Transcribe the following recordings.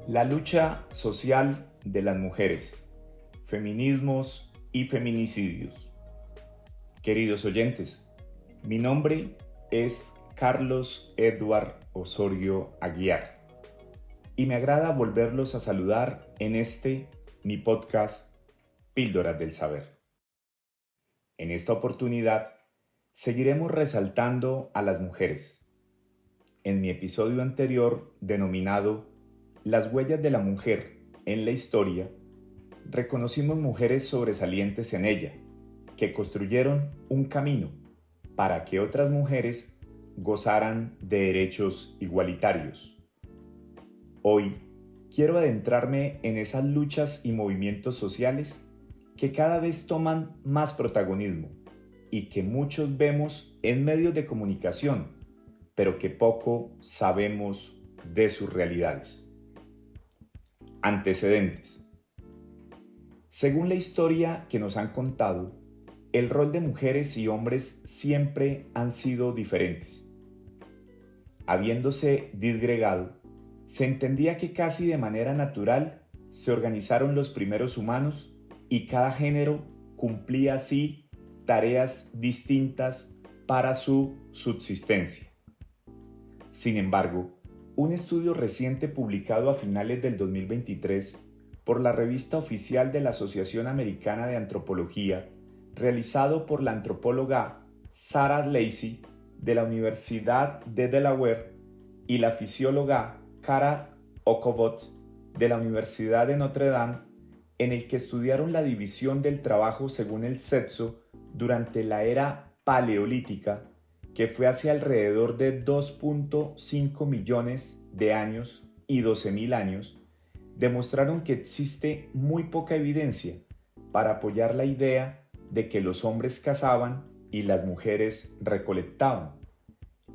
La lucha social de las mujeres, feminismos y feminicidios. Queridos oyentes, mi nombre es Carlos Edward Osorio Aguiar y me agrada volverlos a saludar en mi podcast Píldoras del Saber. En esta oportunidad seguiremos resaltando a las mujeres. En mi episodio anterior denominado Las huellas de la mujer en la historia, reconocimos mujeres sobresalientes en ella, que construyeron un camino para que otras mujeres gozaran de derechos igualitarios. Hoy quiero adentrarme en esas luchas y movimientos sociales que cada vez toman más protagonismo y que muchos vemos en medios de comunicación, pero que poco sabemos de sus realidades. Antecedentes. Según la historia que nos han contado, el rol de mujeres y hombres siempre han sido diferentes. Habiéndose disgregado, se entendía que casi de manera natural se organizaron los primeros humanos y cada género cumplía así tareas distintas para su subsistencia. Sin embargo, un estudio reciente publicado a finales del 2023 por la revista oficial de la Asociación Americana de Antropología, realizado por la antropóloga Sarah Lacy de la Universidad de Delaware y la fisióloga Cara Okobot de la Universidad de Notre Dame, en el que estudiaron la división del trabajo según el sexo durante la era paleolítica, que fue hace alrededor de 2.5 millones de años y 12.000 años, demostraron que existe muy poca evidencia para apoyar la idea de que los hombres cazaban y las mujeres recolectaban.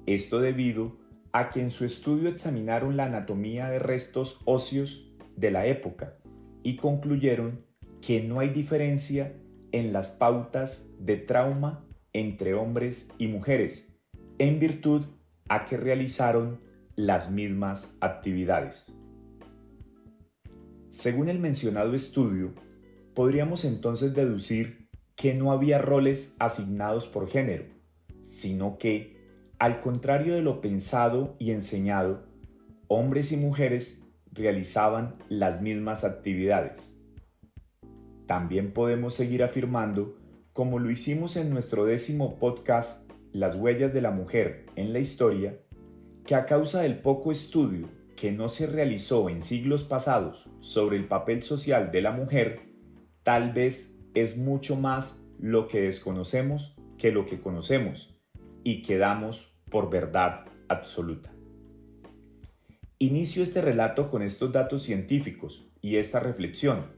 Esto debido a que en su estudio examinaron la anatomía de restos óseos de la época y concluyeron que no hay diferencia en las pautas de trauma entre hombres y mujeres, en virtud a que realizaron las mismas actividades. Según el mencionado estudio, podríamos entonces deducir que no había roles asignados por género, sino que, al contrario de lo pensado y enseñado, hombres y mujeres realizaban las mismas actividades. También podemos seguir afirmando, como lo hicimos en nuestro 10º podcast, Las huellas de la mujer en la historia, que a causa del poco estudio que no se realizó en siglos pasados sobre el papel social de la mujer, tal vez es mucho más lo que desconocemos que lo que conocemos y que damos por verdad absoluta. Inicio este relato con estos datos científicos y esta reflexión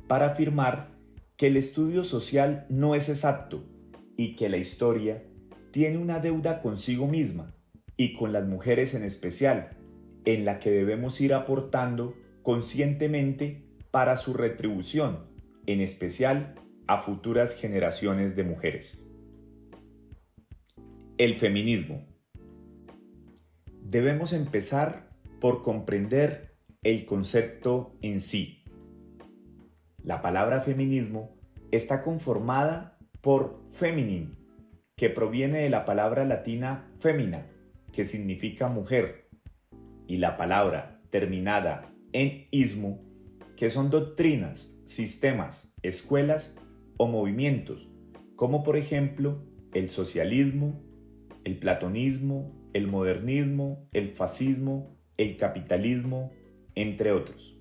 para afirmar que el estudio social no es exacto y que la historia tiene una deuda consigo misma y con las mujeres en especial, en la que debemos ir aportando conscientemente para su retribución, en especial a futuras generaciones de mujeres. El feminismo. Debemos empezar por comprender el concepto en sí. La palabra feminismo está conformada por feminine, que proviene de la palabra latina femina, que significa mujer, y la palabra terminada en ismo, que son doctrinas, sistemas, escuelas o movimientos, como por ejemplo el socialismo, el platonismo, el modernismo, el fascismo, el capitalismo, entre otros.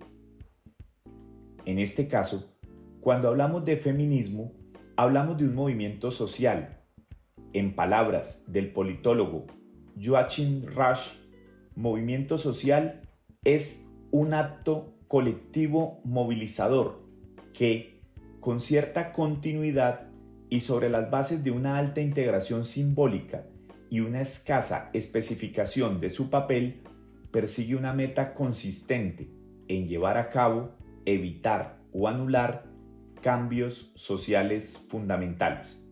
En este caso, cuando hablamos de feminismo, hablamos de un movimiento social. En palabras del politólogo Joachim Rasch, movimiento social es un acto colectivo movilizador que, con cierta continuidad y sobre las bases de una alta integración simbólica y una escasa especificación de su papel, persigue una meta consistente en llevar a cabo, evitar o anular cambios sociales fundamentales.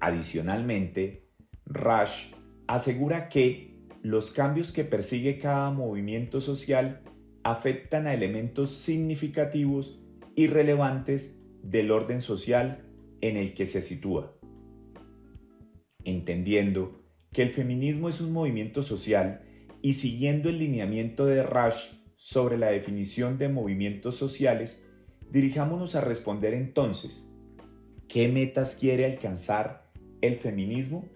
Adicionalmente, Rasch asegura que los cambios que persigue cada movimiento social afectan a elementos significativos y relevantes del orden social en el que se sitúa. Entendiendo que el feminismo es un movimiento social y siguiendo el lineamiento de Rush sobre la definición de movimientos sociales, dirijámonos a responder entonces, ¿qué metas quiere alcanzar el feminismo?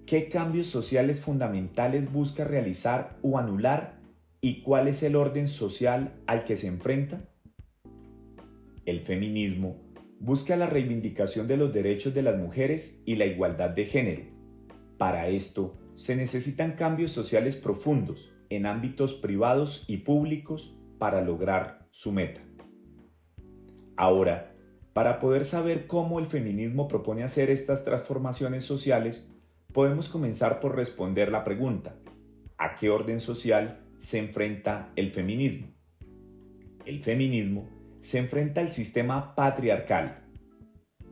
¿Qué cambios sociales fundamentales busca realizar o anular? ¿Y cuál es el orden social al que se enfrenta? El feminismo busca la reivindicación de los derechos de las mujeres y la igualdad de género. Para esto, se necesitan cambios sociales profundos en ámbitos privados y públicos para lograr su meta. Ahora, para poder saber cómo el feminismo propone hacer estas transformaciones sociales, podemos comenzar por responder la pregunta: ¿a qué orden social se enfrenta el feminismo? El feminismo se enfrenta al sistema patriarcal.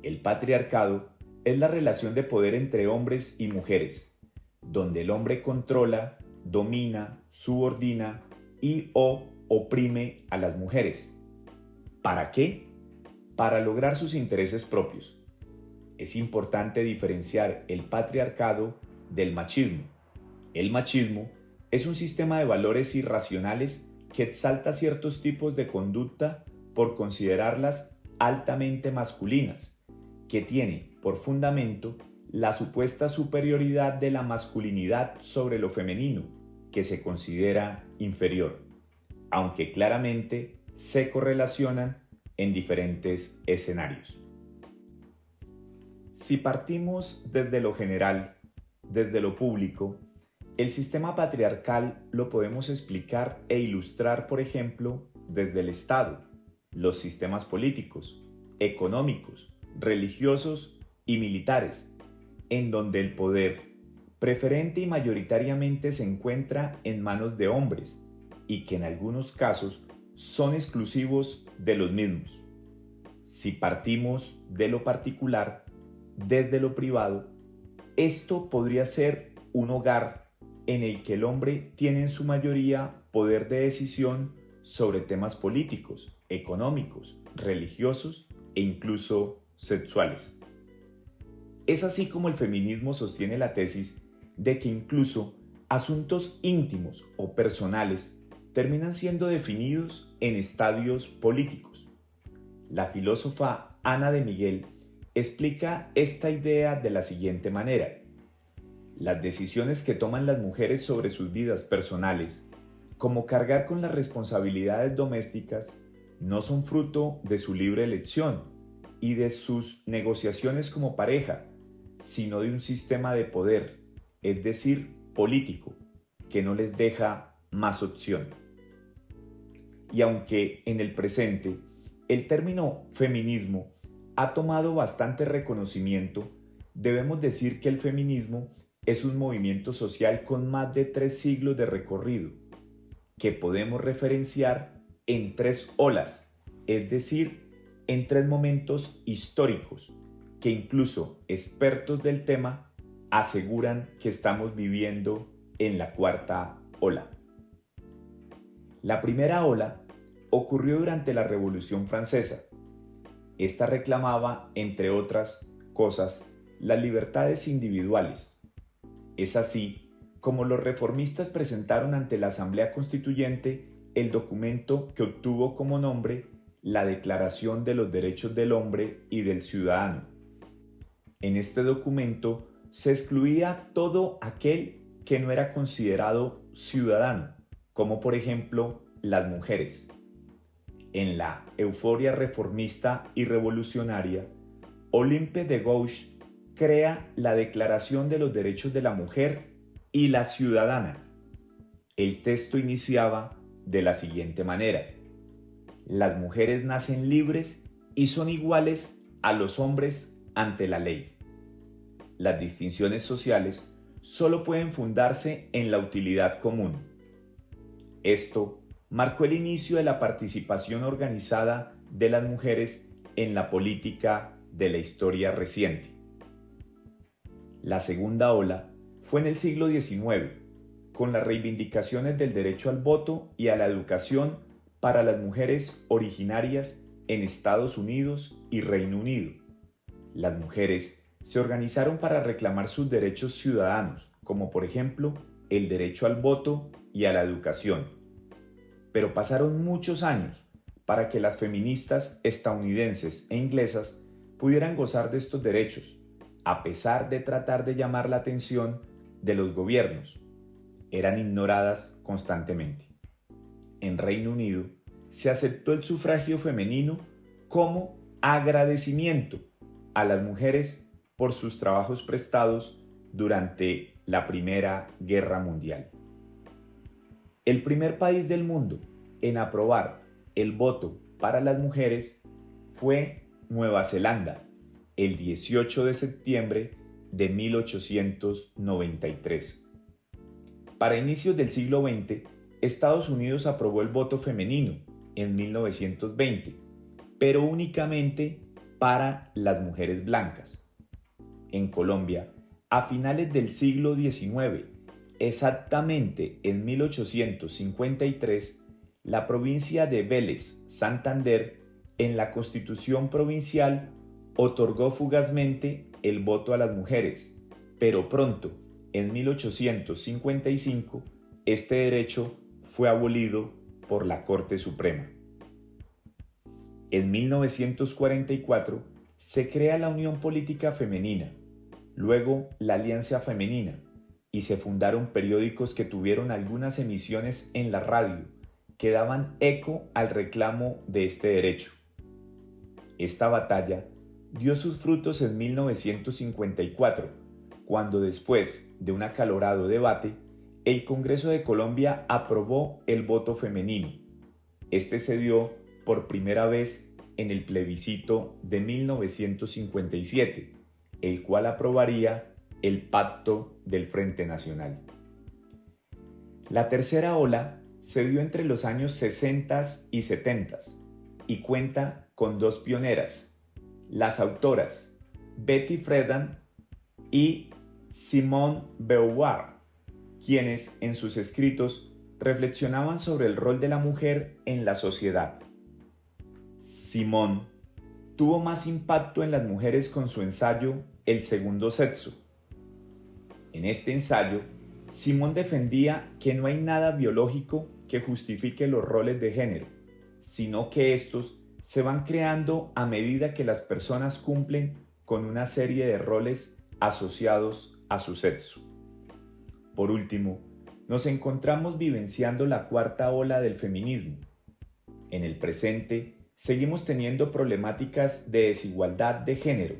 El patriarcado es la relación de poder entre hombres y mujeres, donde el hombre controla, domina, subordina y o oprime a las mujeres. ¿Para qué? Para lograr sus intereses propios. Es importante diferenciar el patriarcado del machismo. El machismo es un sistema de valores irracionales que exalta ciertos tipos de conducta por considerarlas altamente masculinas, que tiene por fundamento la supuesta superioridad de la masculinidad sobre lo femenino, que se considera inferior, aunque claramente se correlacionan en diferentes escenarios. Si partimos desde lo general, desde lo público, el sistema patriarcal lo podemos explicar e ilustrar, por ejemplo, desde el Estado, los sistemas políticos, económicos, religiosos y militares, en donde el poder preferente y mayoritariamente se encuentra en manos de hombres y que en algunos casos son exclusivos de los mismos. Si partimos de lo particular, desde lo privado, esto podría ser un hogar en el que el hombre tiene en su mayoría poder de decisión sobre temas políticos, económicos, religiosos e incluso sexuales. Es así como el feminismo sostiene la tesis de que incluso asuntos íntimos o personales terminan siendo definidos en estadios políticos. La filósofa Ana de Miguel explica esta idea de la siguiente manera: las decisiones que toman las mujeres sobre sus vidas personales, como cargar con las responsabilidades domésticas, no son fruto de su libre elección y de sus negociaciones como pareja, sino de un sistema de poder, es decir, político, que no les deja más opción. Y aunque en el presente el término feminismo ha tomado bastante reconocimiento, debemos decir que el feminismo es un movimiento social con más de 3 siglos de recorrido, que podemos referenciar en 3 olas, es decir, en 3 momentos históricos, que incluso expertos del tema aseguran que estamos viviendo en la 4ª ola. La primera ola ocurrió durante la Revolución Francesa. Esta reclamaba, entre otras cosas, las libertades individuales. Es así como los reformistas presentaron ante la Asamblea Constituyente el documento que obtuvo como nombre la Declaración de los Derechos del Hombre y del Ciudadano. En este documento se excluía todo aquel que no era considerado ciudadano, como por ejemplo las mujeres. En la euforia reformista y revolucionaria, Olympe de Gouges crea la Declaración de los Derechos de la Mujer y la Ciudadana. El texto iniciaba de la siguiente manera: las mujeres nacen libres y son iguales a los hombres ante la ley. Las distinciones sociales solo pueden fundarse en la utilidad común. Esto marcó el inicio de la participación organizada de las mujeres en la política de la historia reciente. La segunda ola fue en el siglo XIX, con las reivindicaciones del derecho al voto y a la educación para las mujeres originarias en Estados Unidos y Reino Unido. Las mujeres se organizaron para reclamar sus derechos ciudadanos, como por ejemplo el derecho al voto y a la educación. Pero pasaron muchos años para que las feministas estadounidenses e inglesas pudieran gozar de estos derechos, a pesar de tratar de llamar la atención de los gobiernos. Eran ignoradas constantemente. En Reino Unido se aceptó el sufragio femenino como agradecimiento a las mujeres por sus trabajos prestados durante la Primera Guerra Mundial. El primer país del mundo en aprobar el voto para las mujeres fue Nueva Zelanda, el 18 de septiembre de 1893. Para inicios del siglo XX, Estados Unidos aprobó el voto femenino en 1920, pero únicamente para las mujeres blancas. En Colombia, a finales del siglo XIX, exactamente en 1853, la provincia de Vélez, Santander, en la Constitución Provincial, otorgó fugazmente el voto a las mujeres, pero pronto, en 1855, este derecho fue abolido por la Corte Suprema. En 1944 se crea la Unión Política Femenina, luego la Alianza Femenina, y se fundaron periódicos que tuvieron algunas emisiones en la radio que daban eco al reclamo de este derecho. Esta batalla dio sus frutos en 1954, cuando después de un acalorado debate, el Congreso de Colombia aprobó el voto femenino. Este se dio por primera vez en el plebiscito de 1957, el cual aprobaría el Pacto del Frente Nacional. La tercera ola se dio entre los años 60 y 70 y cuenta con dos pioneras, las autoras Betty Friedan y Simone Beauvoir, quienes en sus escritos reflexionaban sobre el rol de la mujer en la sociedad. Simone tuvo más impacto en las mujeres con su ensayo El segundo sexo. En este ensayo, Simone defendía que no hay nada biológico que justifique los roles de género, sino que estos se van creando a medida que las personas cumplen con una serie de roles asociados a su sexo. Por último, nos encontramos vivenciando la cuarta ola del feminismo. En el presente, seguimos teniendo problemáticas de desigualdad de género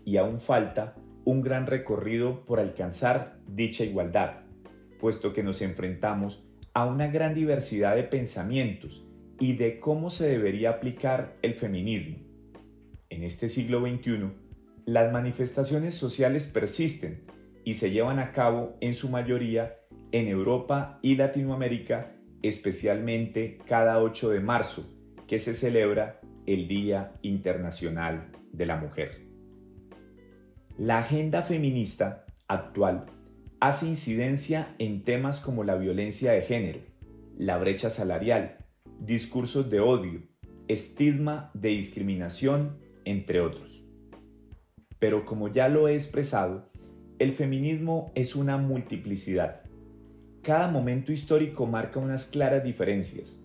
y aún falta un gran recorrido por alcanzar dicha igualdad, puesto que nos enfrentamos a una gran diversidad de pensamientos y de cómo se debería aplicar el feminismo. En este siglo XXI, las manifestaciones sociales persisten y se llevan a cabo en su mayoría en Europa y Latinoamérica, especialmente cada 8 de marzo, que se celebra el Día Internacional de la Mujer. La agenda feminista actual hace incidencia en temas como la violencia de género, la brecha salarial, discursos de odio, estigma de discriminación, entre otros. Pero como ya lo he expresado, el feminismo es una multiplicidad. Cada momento histórico marca unas claras diferencias.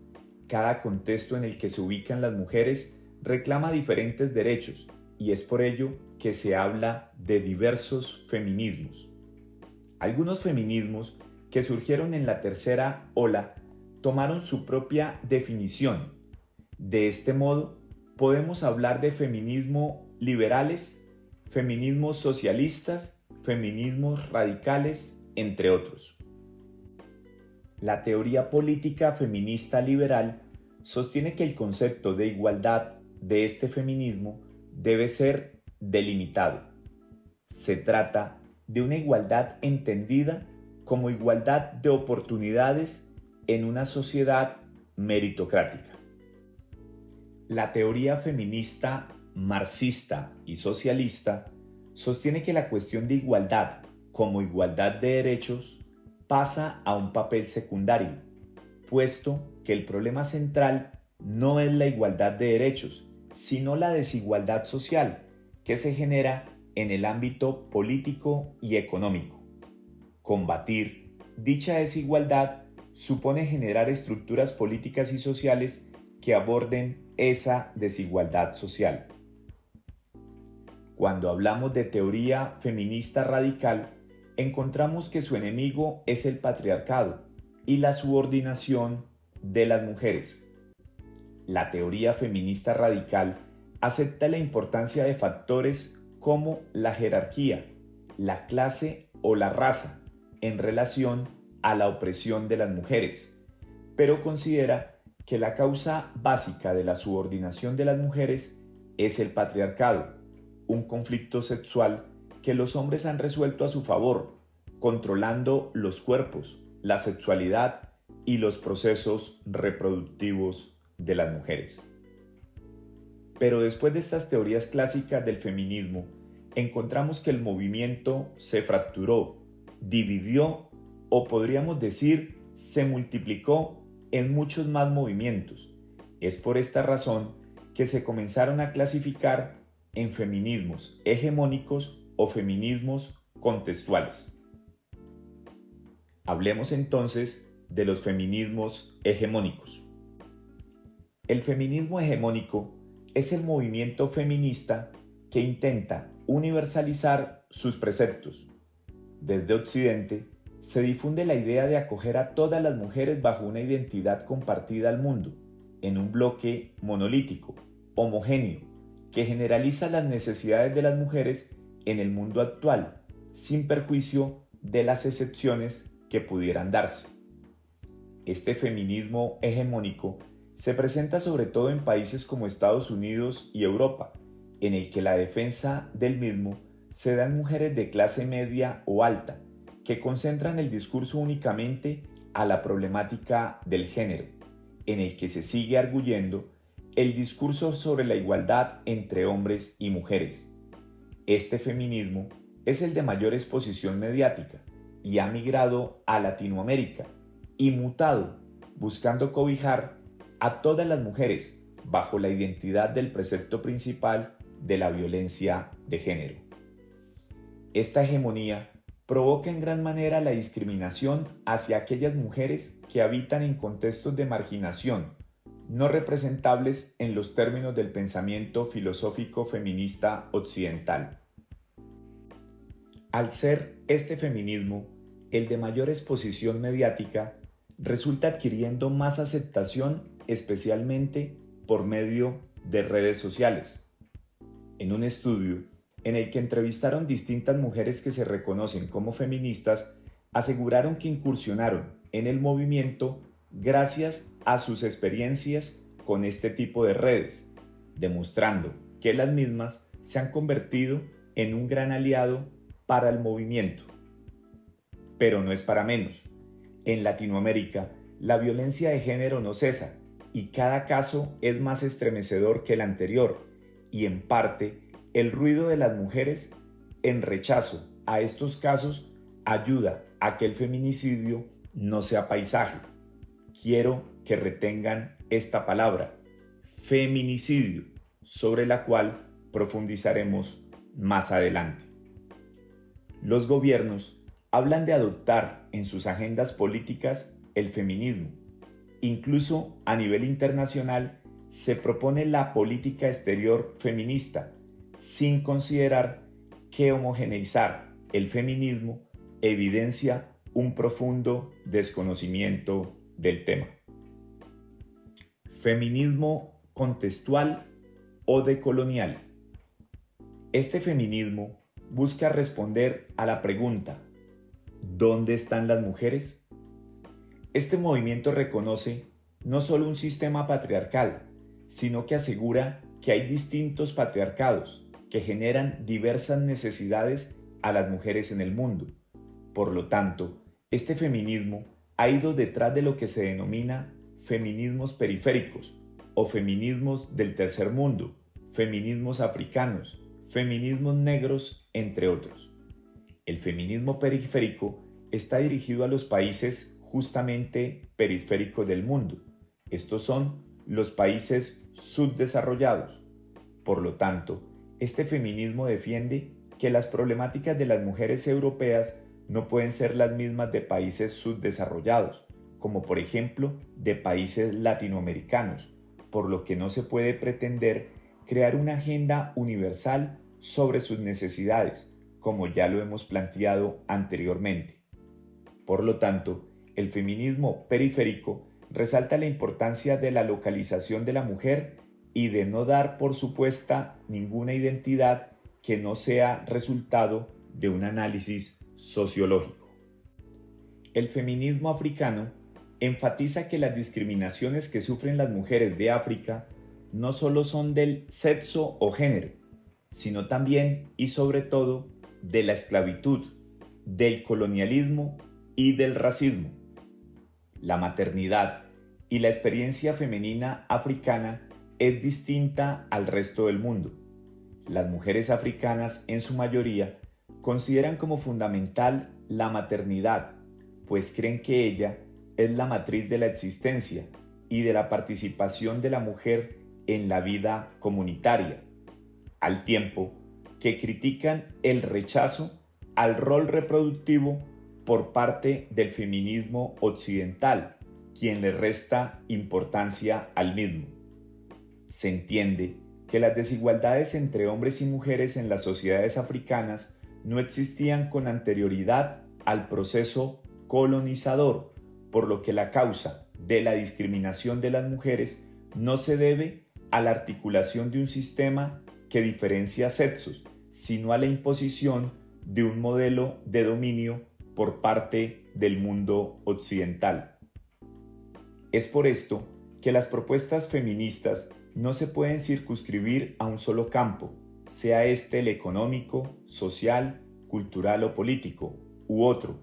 Cada contexto en el que se ubican las mujeres reclama diferentes derechos y es por ello que se habla de diversos feminismos. Algunos feminismos que surgieron en la tercera ola tomaron su propia definición. De este modo, podemos hablar de feminismo liberales, feminismos socialistas, feminismos radicales, entre otros. La teoría política feminista liberal sostiene que el concepto de igualdad de este feminismo debe ser delimitado. Se trata de una igualdad entendida como igualdad de oportunidades en una sociedad meritocrática. La teoría feminista marxista y socialista sostiene que la cuestión de igualdad como igualdad de derechos pasa a un papel secundario, puesto que el problema central no es la igualdad de derechos, sino la desigualdad social que se genera en el ámbito político y económico. Combatir dicha desigualdad supone generar estructuras políticas y sociales que aborden esa desigualdad social. Cuando hablamos de teoría feminista radical, encontramos que su enemigo es el patriarcado y la subordinación de las mujeres. La teoría feminista radical acepta la importancia de factores como la jerarquía, la clase o la raza en relación a la opresión de las mujeres, pero considera que la causa básica de la subordinación de las mujeres es el patriarcado, un conflicto sexual que los hombres han resuelto a su favor, controlando los cuerpos, la sexualidad y los procesos reproductivos de las mujeres. Pero después de estas teorías clásicas del feminismo, encontramos que el movimiento se fracturó, dividió o podríamos decir se multiplicó en muchos más movimientos. Es por esta razón que se comenzaron a clasificar en feminismos hegemónicos o feminismos contextuales. Hablemos entonces de los feminismos hegemónicos. El feminismo hegemónico es el movimiento feminista que intenta universalizar sus preceptos. Desde Occidente se difunde la idea de acoger a todas las mujeres bajo una identidad compartida al mundo, en un bloque monolítico, homogéneo, que generaliza las necesidades de las mujeres en el mundo actual, sin perjuicio de las excepciones que pudieran darse. Este feminismo hegemónico se presenta sobre todo en países como Estados Unidos y Europa, en el que la defensa del mismo se da en mujeres de clase media o alta, que concentran el discurso únicamente a la problemática del género, en el que se sigue arguyendo el discurso sobre la igualdad entre hombres y mujeres. Este feminismo es el de mayor exposición mediática y ha migrado a Latinoamérica y mutado, buscando cobijar a todas las mujeres bajo la identidad del precepto principal de la violencia de género. Esta hegemonía provoca en gran manera la discriminación hacia aquellas mujeres que habitan en contextos de marginación, no representables en los términos del pensamiento filosófico feminista occidental. Al ser este feminismo el de mayor exposición mediática, resulta adquiriendo más aceptación, especialmente por medio de redes sociales. En un estudio en el que entrevistaron distintas mujeres que se reconocen como feministas, aseguraron que incursionaron en el movimiento gracias a sus experiencias con este tipo de redes, demostrando que las mismas se han convertido en un gran aliado para el movimiento. Pero no es para menos. En Latinoamérica, la violencia de género no cesa y cada caso es más estremecedor que el anterior, y en parte, el ruido de las mujeres en rechazo a estos casos ayuda a que el feminicidio no sea paisaje. Quiero que retengan esta palabra, feminicidio, sobre la cual profundizaremos más adelante. Los gobiernos hablan de adoptar en sus agendas políticas el feminismo. Incluso a nivel internacional se propone la política exterior feminista, sin considerar que homogeneizar el feminismo evidencia un profundo desconocimiento del tema. Feminismo contextual o decolonial. Este feminismo busca responder a la pregunta: ¿dónde están las mujeres? Este movimiento reconoce no solo un sistema patriarcal, sino que asegura que hay distintos patriarcados que generan diversas necesidades a las mujeres en el mundo. Por lo tanto, este feminismo ha ido detrás de lo que se denomina feminismos periféricos o feminismos del tercer mundo, feminismos africanos, feminismos negros, entre otros. El feminismo periférico está dirigido a los países justamente periféricos del mundo. Estos son los países subdesarrollados. Por lo tanto, este feminismo defiende que las problemáticas de las mujeres europeas no pueden ser las mismas de países subdesarrollados, como por ejemplo de países latinoamericanos, por lo que no se puede pretender crear una agenda universal sobre sus necesidades, como ya lo hemos planteado anteriormente. Por lo tanto, el feminismo periférico resalta la importancia de la localización de la mujer y de no dar por supuesta ninguna identidad que no sea resultado de un análisis sociológico. El feminismo africano enfatiza que las discriminaciones que sufren las mujeres de África no solo son del sexo o género, sino también y sobre todo de la esclavitud, del colonialismo y del racismo. La maternidad y la experiencia femenina africana es distinta al resto del mundo. Las mujeres africanas, en su mayoría, consideran como fundamental la maternidad, pues creen que ella es la matriz de la existencia y de la participación de la mujer en la vida comunitaria, al tiempo que critican el rechazo al rol reproductivo por parte del feminismo occidental, quien le resta importancia al mismo. Se entiende que las desigualdades entre hombres y mujeres en las sociedades africanas no existían con anterioridad al proceso colonizador, por lo que la causa de la discriminación de las mujeres no se debe a la articulación de un sistema que diferencia sexos, sino a la imposición de un modelo de dominio por parte del mundo occidental. Es por esto que las propuestas feministas no se pueden circunscribir a un solo campo, sea este el económico, social, cultural o político, u otro.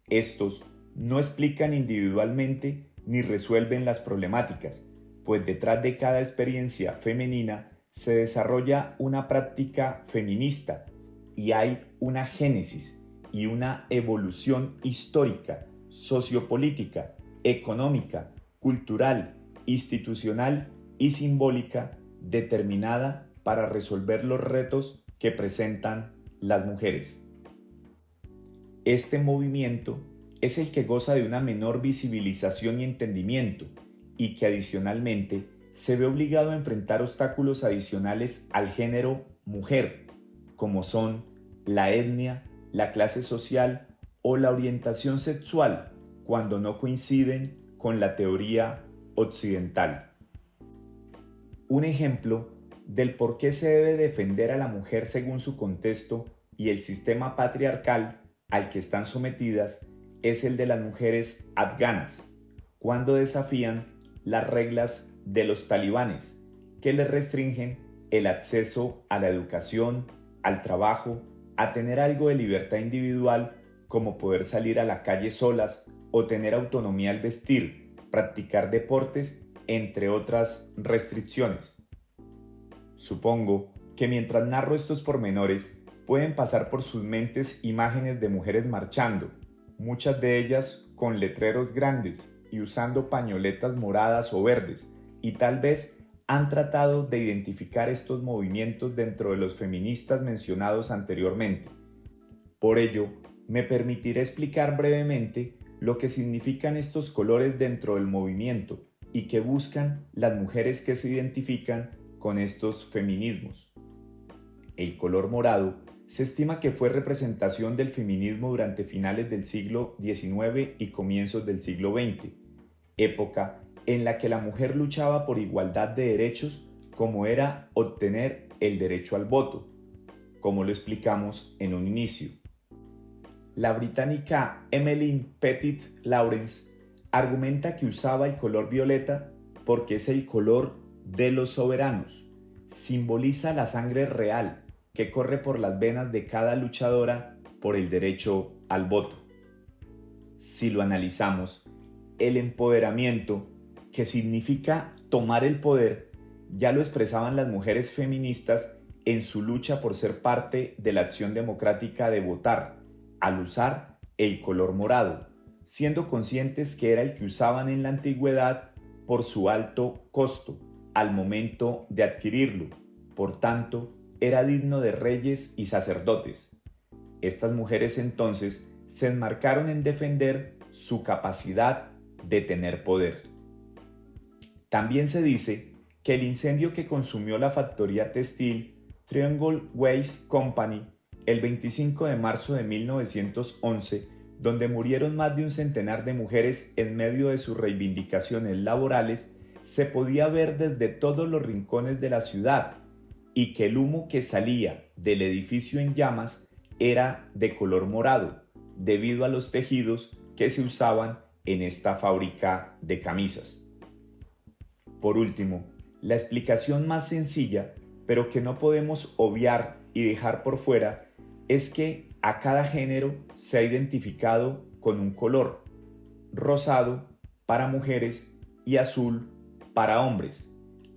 Estos no explican individualmente ni resuelven las problemáticas, pues detrás de cada experiencia femenina se desarrolla una práctica feminista y hay una génesis y una evolución histórica, sociopolítica, económica, cultural, institucional y simbólica determinada para resolver los retos que presentan las mujeres. Este movimiento es el que goza de una menor visibilización y entendimiento y que adicionalmente se ve obligado a enfrentar obstáculos adicionales al género mujer, como son la etnia, la clase social o la orientación sexual, cuando no coinciden con la teoría occidental. Un ejemplo del por qué se debe defender a la mujer según su contexto y el sistema patriarcal al que están sometidas es el de las mujeres afganas, cuando desafían las reglas de los talibanes, que les restringen el acceso a la educación, al trabajo, a tener algo de libertad individual como poder salir a la calle solas o tener autonomía al vestir, practicar deportes, entre otras restricciones. Supongo que mientras narro estos pormenores pueden pasar por sus mentes imágenes de mujeres marchando, muchas de ellas con letreros grandes y usando pañoletas moradas o verdes, y tal vez han tratado de identificar estos movimientos dentro de los feministas mencionados anteriormente. Por ello, me permitiré explicar brevemente lo que significan estos colores dentro del movimiento y que buscan las mujeres que se identifican con estos feminismos. El color morado se estima que fue representación del feminismo durante finales del siglo XIX y comienzos del siglo XX, época en la que la mujer luchaba por igualdad de derechos como era obtener el derecho al voto, como lo explicamos en un inicio. La británica Emmeline Pettit Lawrence argumenta que usaba el color violeta porque es el color de los soberanos, simboliza la sangre real que corre por las venas de cada luchadora por el derecho al voto. Si lo analizamos, el empoderamiento, que significa tomar el poder, ya lo expresaban las mujeres feministas en su lucha por ser parte de la acción democrática de votar, al usar el color morado, siendo conscientes que era el que usaban en la antigüedad por su alto costo al momento de adquirirlo. Por tanto, era digno de reyes y sacerdotes. Estas mujeres entonces se enmarcaron en defender su capacidad de tener poder. También se dice que el incendio que consumió la factoría textil Triangle Waste Company el 25 de marzo de 1911, donde murieron más de un centenar de mujeres en medio de sus reivindicaciones laborales, se podía ver desde todos los rincones de la ciudad, y que el humo que salía del edificio en llamas era de color morado, debido a los tejidos que se usaban en esta fábrica de camisas. Por último, la explicación más sencilla, pero que no podemos obviar y dejar por fuera, es que a cada género se ha identificado con un color: rosado para mujeres y azul para hombres.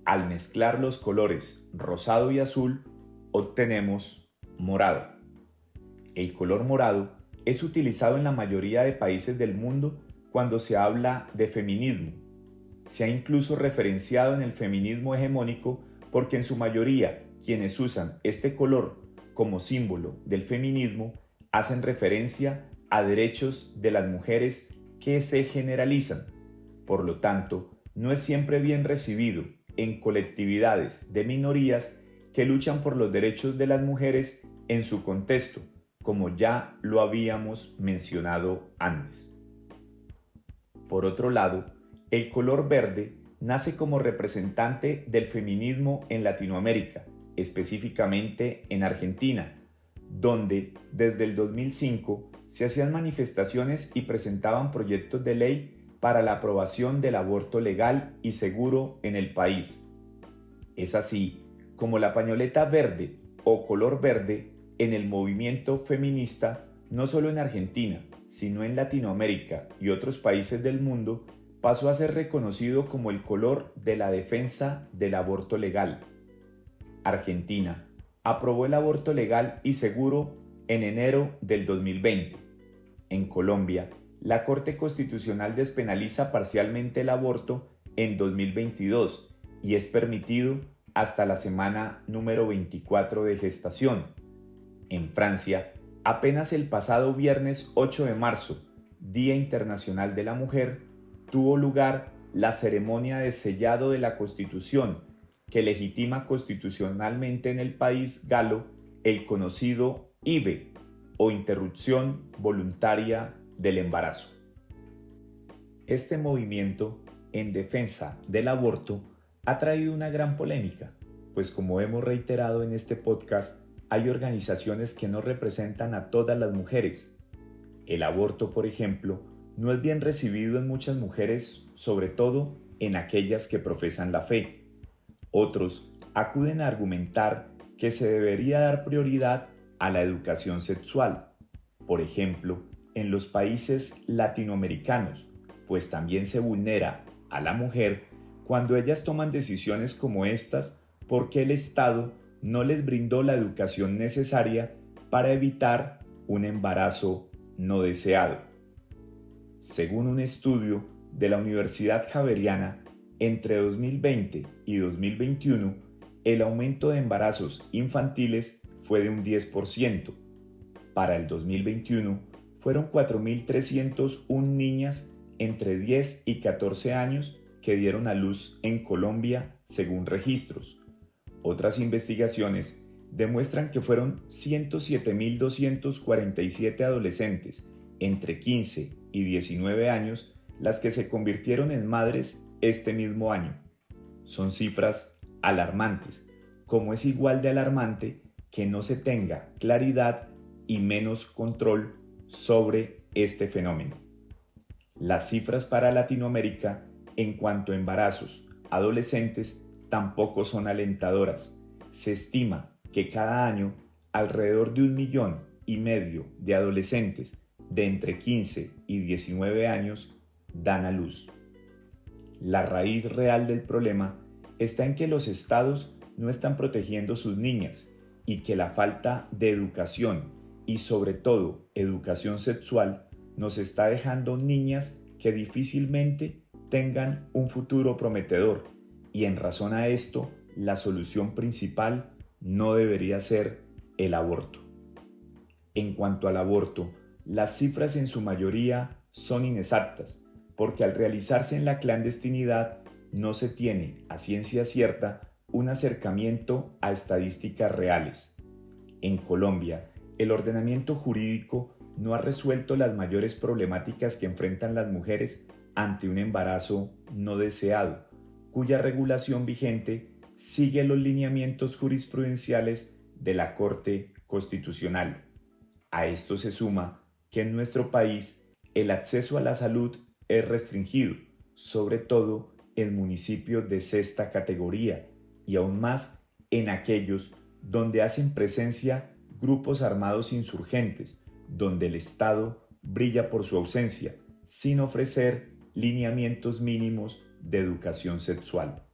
Al mezclar los colores rosado y azul, obtenemos morado. El color morado es utilizado en la mayoría de países del mundo cuando se habla de feminismo. Se ha incluso referenciado en el feminismo hegemónico porque en su mayoría quienes usan este color como símbolo del feminismo hacen referencia a derechos de las mujeres que se generalizan. Por lo tanto, no es siempre bien recibido en colectividades de minorías que luchan por los derechos de las mujeres en su contexto, como ya lo habíamos mencionado antes. Por otro lado, el color verde nace como representante del feminismo en Latinoamérica, específicamente en Argentina, donde desde el 2005 se hacían manifestaciones y presentaban proyectos de ley para la aprobación del aborto legal y seguro en el país. Es así como la pañoleta verde o color verde en el movimiento feminista, no solo en Argentina, sino en Latinoamérica y otros países del mundo, pasó a ser reconocido como el color de la defensa del aborto legal. Argentina aprobó el aborto legal y seguro en enero del 2020. En Colombia, la Corte Constitucional despenaliza parcialmente el aborto en 2022 y es permitido hasta la semana número 24 de gestación. En Francia, apenas el pasado viernes 8 de marzo, Día Internacional de la Mujer, tuvo lugar la ceremonia de sellado de la Constitución, que legitima constitucionalmente en el país galo el conocido IVE, o interrupción voluntaria del embarazo. Este movimiento en defensa del aborto ha traído una gran polémica, pues como hemos reiterado en este podcast, hay organizaciones que no representan a todas las mujeres. El aborto, por ejemplo, no es bien recibido en muchas mujeres, sobre todo en aquellas que profesan la fe. Otros acuden a argumentar que se debería dar prioridad a la educación sexual, por ejemplo, en los países latinoamericanos, pues también se vulnera a la mujer cuando ellas toman decisiones como estas porque el Estado no les brindó la educación necesaria para evitar un embarazo no deseado. Según un estudio de la Universidad Javeriana, entre 2020 y 2021, el aumento de embarazos infantiles fue de un 10%. Para el 2021, fueron 4.301 niñas entre 10 y 14 años que dieron a luz en Colombia, según registros. Otras investigaciones demuestran que fueron 107.247 adolescentes entre 15 y 19 años las que se convirtieron en madres este mismo año. Son cifras alarmantes, como es igual de alarmante que no se tenga claridad y menos control sobre este fenómeno. Las cifras para Latinoamérica en cuanto a embarazos adolescentes tampoco son alentadoras. Se estima que cada año alrededor de 1,5 millones de adolescentes de entre 15 y 19 años dan a luz. La raíz real del problema está en que los estados no están protegiendo sus niñas y que la falta de educación y sobre todo educación sexual nos está dejando niñas que difícilmente tengan un futuro prometedor, y en razón a esto, la solución principal no debería ser el aborto. En cuanto al aborto, las cifras en su mayoría son inexactas, porque al realizarse en la clandestinidad no se tiene a ciencia cierta un acercamiento a estadísticas reales. En Colombia, el ordenamiento jurídico no ha resuelto las mayores problemáticas que enfrentan las mujeres ante un embarazo no deseado, cuya regulación vigente sigue los lineamientos jurisprudenciales de la Corte Constitucional. A esto se suma que en nuestro país el acceso a la salud es restringido, sobre todo en municipios de sexta categoría y aún más en aquellos donde hacen presencia grupos armados insurgentes, donde el Estado brilla por su ausencia, sin ofrecer lineamientos mínimos de educación sexual.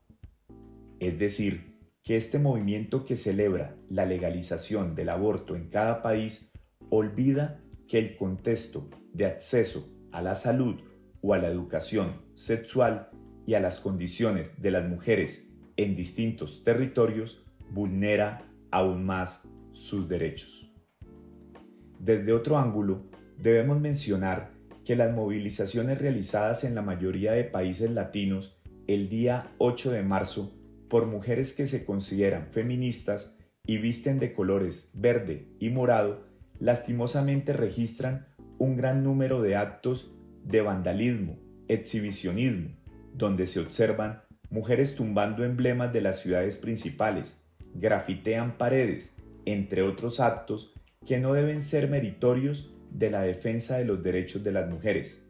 Es decir, que este movimiento que celebra la legalización del aborto en cada país olvida que el contexto de acceso a la salud o a la educación sexual y a las condiciones de las mujeres en distintos territorios vulnera aún más sus derechos. Desde otro ángulo, debemos mencionar que las movilizaciones realizadas en la mayoría de países latinos el día 8 de marzo por mujeres que se consideran feministas y visten de colores verde y morado, lastimosamente registran un gran número de actos de vandalismo, exhibicionismo, donde se observan mujeres tumbando emblemas de las ciudades principales, grafitean paredes, entre otros actos que no deben ser meritorios de la defensa de los derechos de las mujeres.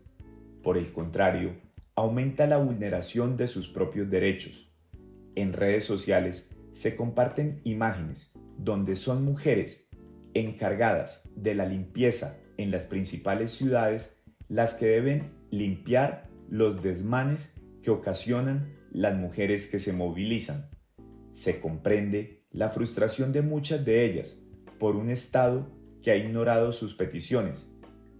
Por el contrario, aumenta la vulneración de sus propios derechos. En redes sociales se comparten imágenes donde son mujeres encargadas de la limpieza en las principales ciudades las que deben limpiar los desmanes que ocasionan las mujeres que se movilizan. Se comprende la frustración de muchas de ellas por un Estado que ha ignorado sus peticiones,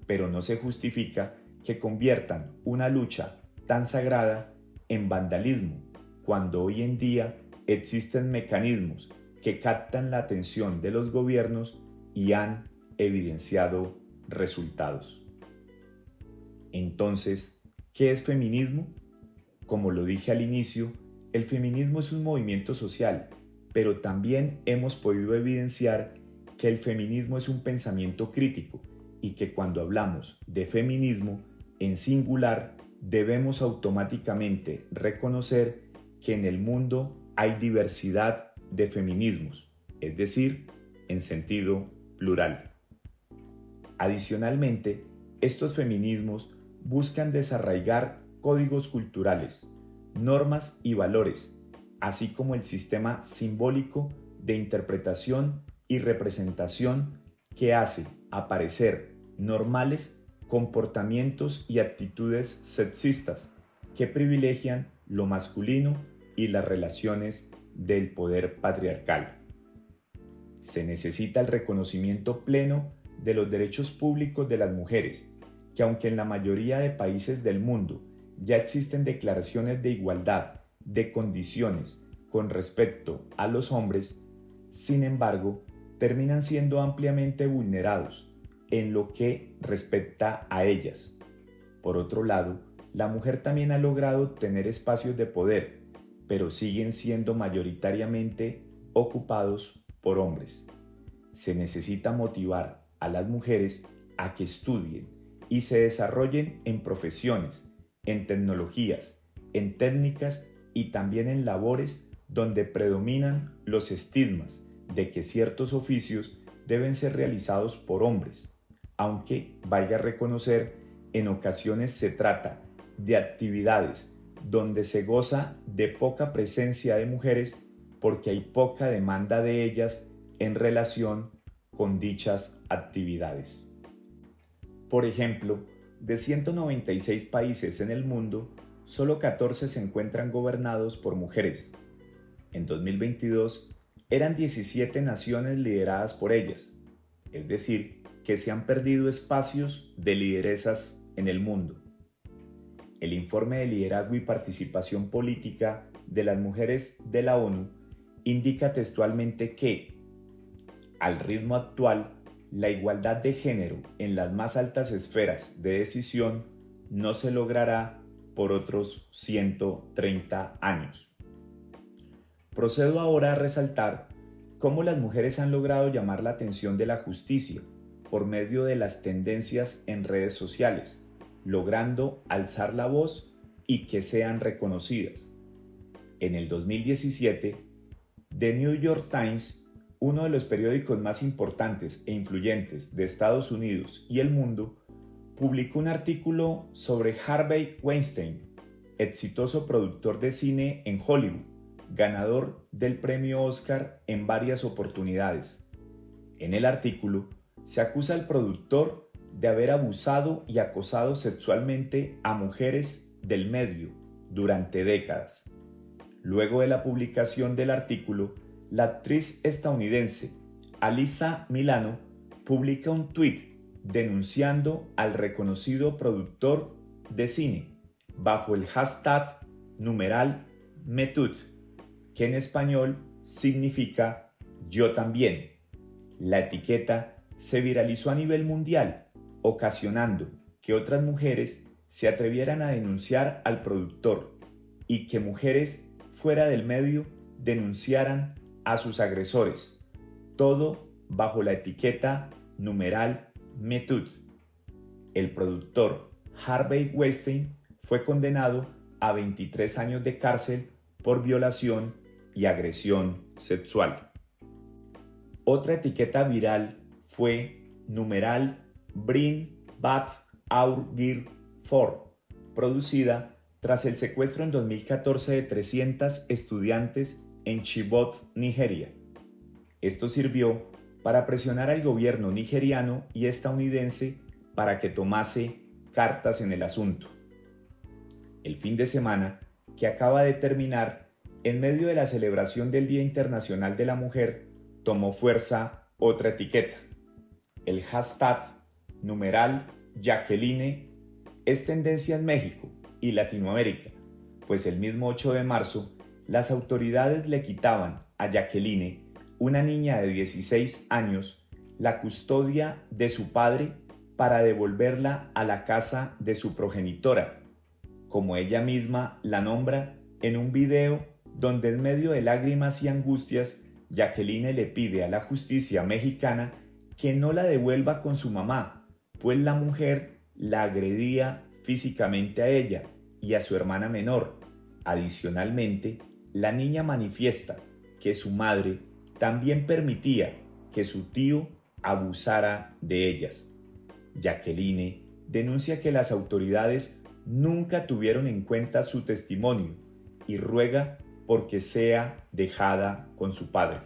pero no se justifica que conviertan una lucha tan sagrada en vandalismo, cuando hoy en día existen mecanismos que captan la atención de los gobiernos y han evidenciado resultados. Entonces, ¿qué es feminismo? Como lo dije al inicio, el feminismo es un movimiento social, pero también hemos podido evidenciar que el feminismo es un pensamiento crítico y que cuando hablamos de feminismo en singular debemos automáticamente reconocer que en el mundo hay diversidad de feminismos, es decir, en sentido plural. Adicionalmente, estos feminismos buscan desarraigar códigos culturales, normas y valores, así como el sistema simbólico de interpretación y representación que hace aparecer normales comportamientos y actitudes sexistas que privilegian lo masculino y las relaciones del poder patriarcal. Se necesita el reconocimiento pleno de los derechos públicos de las mujeres, que aunque en la mayoría de países del mundo ya existen declaraciones de igualdad de condiciones con respecto a los hombres, sin embargo, terminan siendo ampliamente vulnerados en lo que respecta a ellas. Por otro lado, la mujer también ha logrado tener espacios de poder, pero siguen siendo mayoritariamente ocupados por hombres. Se necesita motivar a las mujeres a que estudien y se desarrollen en profesiones, en tecnologías, en técnicas y también en labores donde predominan los estigmas de que ciertos oficios deben ser realizados por hombres, aunque valga reconocer, en ocasiones se trata de actividades donde se goza de poca presencia de mujeres porque hay poca demanda de ellas en relación con dichas actividades. Por ejemplo, de 196 países en el mundo, solo 14 se encuentran gobernados por mujeres. En 2022 eran 17 naciones lideradas por ellas, es decir, que se han perdido espacios de lideresas en el mundo. El informe de liderazgo y participación política de las mujeres de la ONU indica textualmente que, al ritmo actual, la igualdad de género en las más altas esferas de decisión no se logrará por otros 130 años. Procedo ahora a resaltar cómo las mujeres han logrado llamar la atención de la justicia por medio de las tendencias en redes sociales, logrando alzar la voz y que sean reconocidas. En el 2017, The New York Times, uno de los periódicos más importantes e influyentes de Estados Unidos y el mundo, publicó un artículo sobre Harvey Weinstein, exitoso productor de cine en Hollywood, ganador del premio Oscar en varias oportunidades. En el artículo, se acusa al productor de haber abusado y acosado sexualmente a mujeres del medio durante décadas. Luego de la publicación del artículo, la actriz estadounidense Alyssa Milano publica un tuit denunciando al reconocido productor de cine bajo el hashtag #MeToo, que en español significa yo también. La etiqueta se viralizó a nivel mundial, ocasionando que otras mujeres se atrevieran a denunciar al productor y que mujeres fuera del medio denunciaran a sus agresores, todo bajo la etiqueta #MeToo. El productor Harvey Weinstein fue condenado a 23 años de cárcel por violación y agresión sexual. Otra etiqueta viral fue #Bring Back Our Girl 4, producida tras el secuestro en 2014 de 300 estudiantes en Chibok, Nigeria. Esto sirvió para presionar al gobierno nigeriano y estadounidense para que tomase cartas en el asunto. El fin de semana, que acaba de terminar, en medio de la celebración del Día Internacional de la Mujer, tomó fuerza otra etiqueta. El hashtag #Jacqueline es tendencia en México y Latinoamérica, pues el mismo 8 de marzo las autoridades le quitaban a Jacqueline, una niña de 16 años, la custodia de su padre para devolverla a la casa de su progenitora, como ella misma la nombra en un video donde en medio de lágrimas y angustias, Jacqueline le pide a la justicia mexicana que no la devuelva con su mamá, pues la mujer la agredía físicamente a ella y a su hermana menor. Adicionalmente, la niña manifiesta que su madre también permitía que su tío abusara de ellas. Jacqueline denuncia que las autoridades nunca tuvieron en cuenta su testimonio y ruega porque sea dejada con su padre.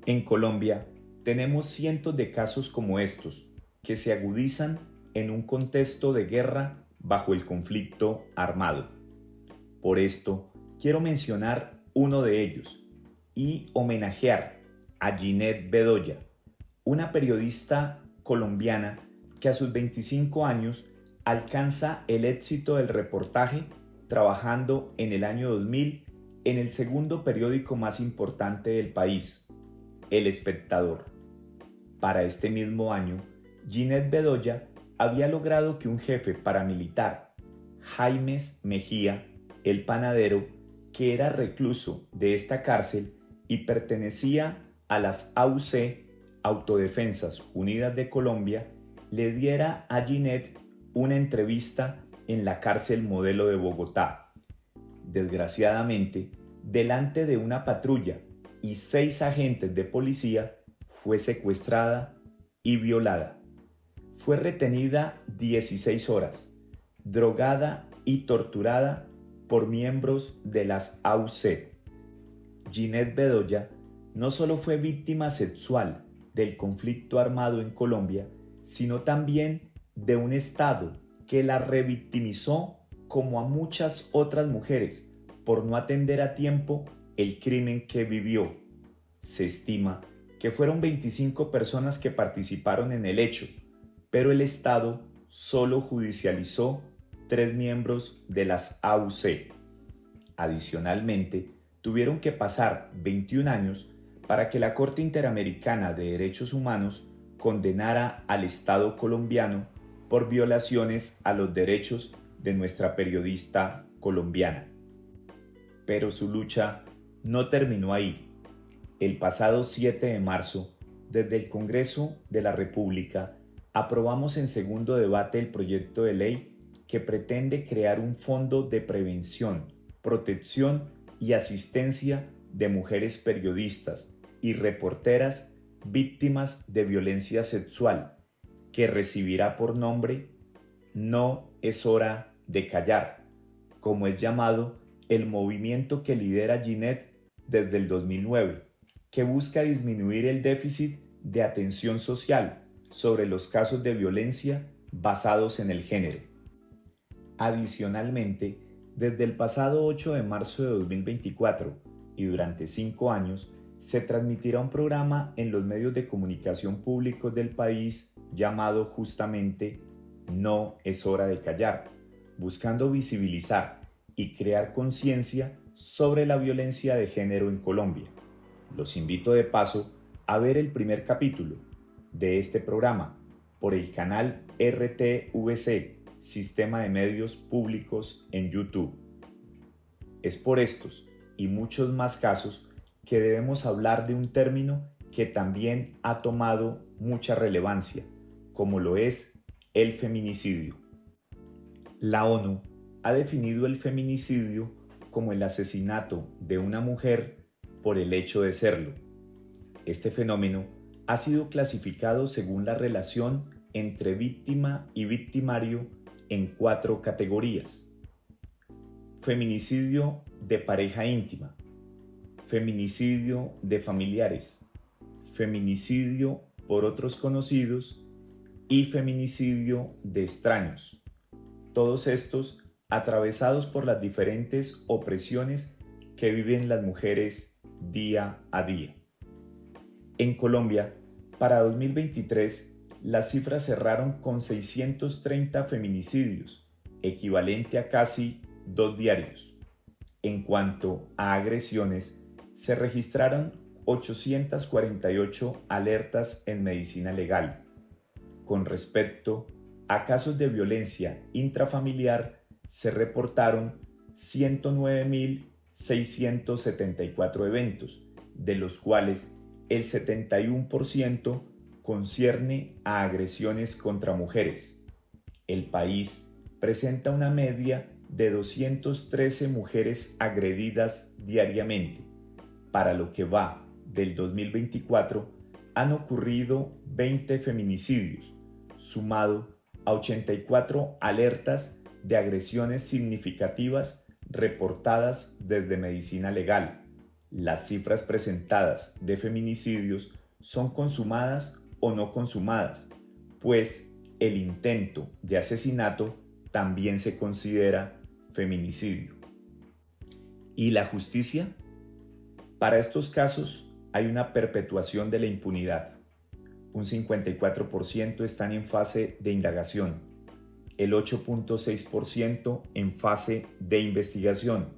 En Colombia, tenemos cientos de casos como estos, que se agudizan en un contexto de guerra bajo el conflicto armado. Por esto, quiero mencionar uno de ellos y homenajear a Ginette Bedoya, una periodista colombiana que a sus 25 años alcanza el éxito del reportaje trabajando en el año 2000 en el segundo periódico más importante del país, El Espectador. Para este mismo año, Ginette Bedoya había logrado que un jefe paramilitar, Jaimes Mejía, el panadero, que era recluso de esta cárcel y pertenecía a las AUC, Autodefensas Unidas de Colombia, le diera a Ginette una entrevista en la cárcel Modelo de Bogotá. Desgraciadamente, delante de una patrulla y 6 agentes de policía, fue secuestrada y violada. Fue retenida 16 horas, drogada y torturada por miembros de las AUC. Ginette Bedoya no solo fue víctima sexual del conflicto armado en Colombia, sino también de un Estado que la revictimizó como a muchas otras mujeres por no atender a tiempo el crimen que vivió. Se estima que fueron 25 personas que participaron en el hecho, pero el Estado solo judicializó 3 miembros de las AUC. Adicionalmente, tuvieron que pasar 21 años para que la Corte Interamericana de Derechos Humanos condenara al Estado colombiano por violaciones a los derechos de nuestra periodista colombiana. Pero su lucha no terminó ahí. El pasado 7 de marzo, desde el Congreso de la República, aprobamos en segundo debate el proyecto de ley que pretende crear un fondo de prevención, protección y asistencia de mujeres periodistas y reporteras víctimas de violencia sexual, que recibirá por nombre No es hora de callar, como es llamado el movimiento que lidera Ginette desde el 2009, que busca disminuir el déficit de atención social sobre los casos de violencia basados en el género. Adicionalmente, desde el pasado 8 de marzo de 2024 y durante 5 años, se transmitirá un programa en los medios de comunicación públicos del país llamado justamente No es hora de callar, buscando visibilizar y crear conciencia sobre la violencia de género en Colombia. Los invito de paso a ver el primer capítulo de este programa por el canal RTVC, Sistema de Medios Públicos en YouTube. Es por estos y muchos más casos que debemos hablar de un término que también ha tomado mucha relevancia, como lo es el feminicidio. La ONU ha definido el feminicidio como el asesinato de una mujer por el hecho de serlo. Este fenómeno ha sido clasificado según la relación entre víctima y victimario en 4 categorías: feminicidio de pareja íntima, feminicidio de familiares, feminicidio por otros conocidos y feminicidio de extraños. Todos estos atravesados por las diferentes opresiones que viven las mujeres día a día. En Colombia, para 2023, las cifras cerraron con 630 feminicidios, equivalente a casi 2 diarios. En cuanto a agresiones, se registraron 848 alertas en medicina legal. Con respecto a casos de violencia intrafamiliar, se reportaron 109.674 eventos, de los cuales el 71% concierne a agresiones contra mujeres. El país presenta una media de 213 mujeres agredidas diariamente. Para lo que va del 2024, han ocurrido 20 feminicidios, sumado a 84 alertas de agresiones significativas reportadas desde medicina legal. Las cifras presentadas de feminicidios son consumadas o no consumadas, pues el intento de asesinato también se considera feminicidio. ¿Y la justicia? Para estos casos hay una perpetuación de la impunidad. Un 54% están en fase de indagación, el 8.6% en fase de investigación.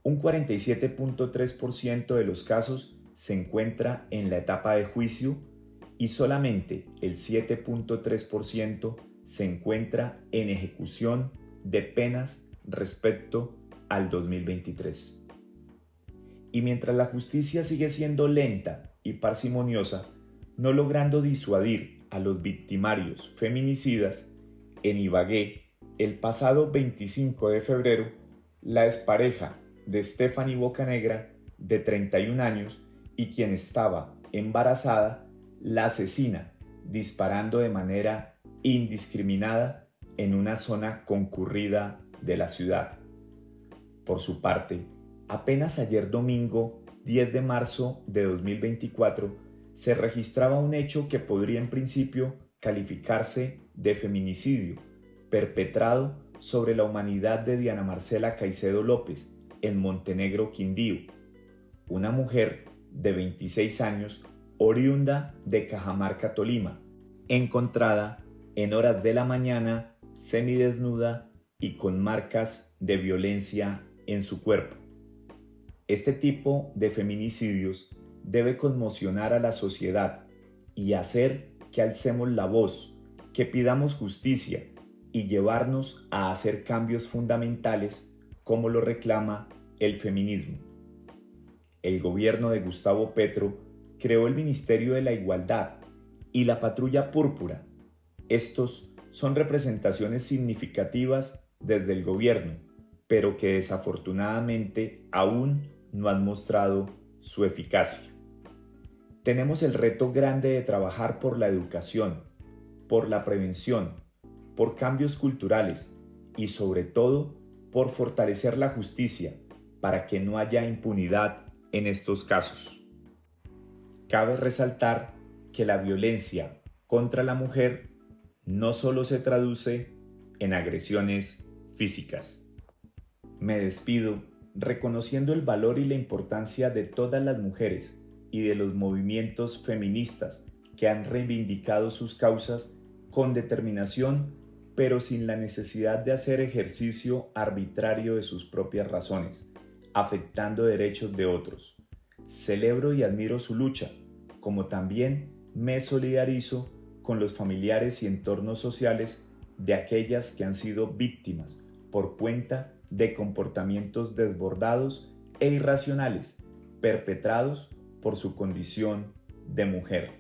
Un 47.3% de los casos se encuentra en la etapa de juicio y solamente el 7.3% se encuentra en ejecución de penas respecto al 2023. Y mientras la justicia sigue siendo lenta y parsimoniosa, no logrando disuadir a los victimarios feminicidas, en Ibagué, el pasado 25 de febrero, la expareja de Stephanie Bocanegra, de 31 años, y quien estaba embarazada, la asesina disparando de manera indiscriminada en una zona concurrida de la ciudad. Por su parte, apenas ayer domingo 10 de marzo de 2024 se registraba un hecho que podría en principio calificarse de feminicidio, perpetrado sobre la humanidad de Diana Marcela Caicedo López, en Montenegro, Quindío. Una mujer de 26 años oriunda de Cajamarca, Tolima, encontrada en horas de la mañana, semidesnuda y con marcas de violencia en su cuerpo. Este tipo de feminicidios debe conmocionar a la sociedad y hacer que alcemos la voz, que pidamos justicia y llevarnos a hacer cambios fundamentales como lo reclama el feminismo. El gobierno de Gustavo Petro creó el Ministerio de la Igualdad y la Patrulla Púrpura. Estos son representaciones significativas desde el gobierno, pero que desafortunadamente aún no han mostrado su eficacia. Tenemos el reto grande de trabajar por la educación, por la prevención, por cambios culturales y sobre todo por fortalecer la justicia para que no haya impunidad en estos casos. Cabe resaltar que la violencia contra la mujer no solo se traduce en agresiones físicas. Me despido reconociendo el valor y la importancia de todas las mujeres y de los movimientos feministas que han reivindicado sus causas con determinación, pero sin la necesidad de hacer ejercicio arbitrario de sus propias razones, afectando derechos de otros. Celebro y admiro su lucha, como también me solidarizo con los familiares y entornos sociales de aquellas que han sido víctimas por cuenta de comportamientos desbordados e irracionales perpetrados por su condición de mujer.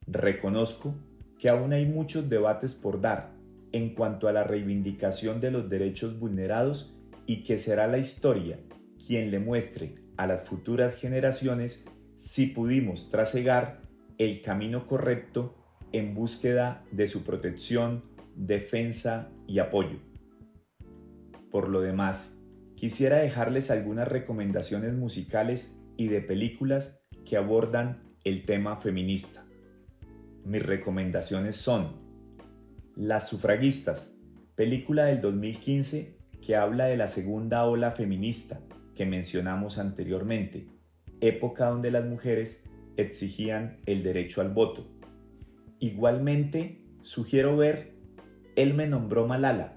Reconozco que aún hay muchos debates por dar en cuanto a la reivindicación de los derechos vulnerados y que será la historia quien le muestre a las futuras generaciones si pudimos trasegar el camino correcto en búsqueda de su protección, defensa y apoyo. Por lo demás, quisiera dejarles algunas recomendaciones musicales y de películas que abordan el tema feminista. Mis recomendaciones son Las sufragistas, película del 2015 que habla de la segunda ola feminista que mencionamos anteriormente, época donde las mujeres exigían el derecho al voto. Igualmente, sugiero ver Él me nombró Malala,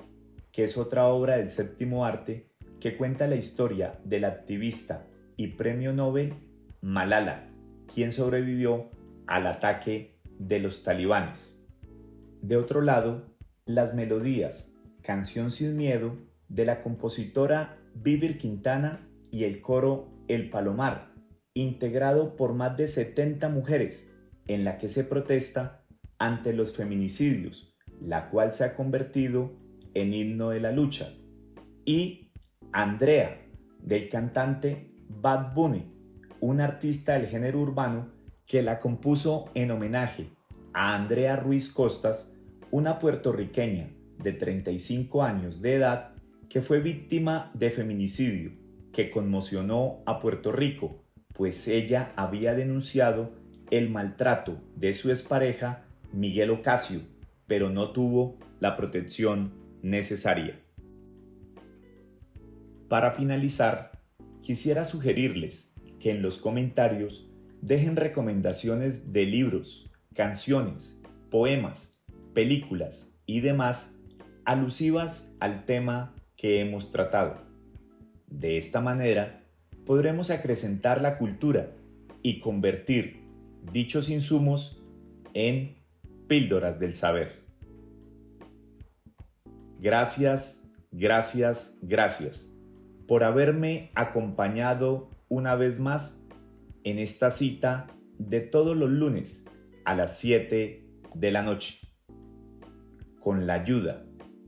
que es otra obra del séptimo arte que cuenta la historia de la activista y premio Nobel Malala, quien sobrevivió al ataque de los talibanes. De otro lado, Las melodías, canción sin miedo, de la compositora Vivir Quintana y el coro El Palomar, integrado por más de 70 mujeres, en la que se protesta ante los feminicidios, la cual se ha convertido en himno de la lucha. Y Andrea, del cantante Bad Bunny, un artista del género urbano que la compuso en homenaje a Andrea Ruiz Costas, una puertorriqueña de 35 años de edad que fue víctima de feminicidio que conmocionó a Puerto Rico, pues ella había denunciado el maltrato de su expareja Miguel Ocasio, pero no tuvo la protección necesaria. Para finalizar, quisiera sugerirles que en los comentarios dejen recomendaciones de libros, canciones, poemas, películas y demás alusivas al tema que hemos tratado. De esta manera, podremos acrecentar la cultura y convertir dichos insumos en píldoras del saber. Gracias, gracias, gracias por haberme acompañado una vez más en esta cita de todos los lunes a las 7 de la noche. Con la ayuda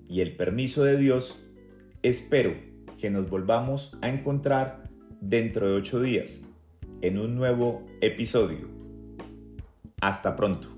y el permiso de Dios, espero que nos volvamos a encontrar dentro de 8 días en un nuevo episodio. Hasta pronto.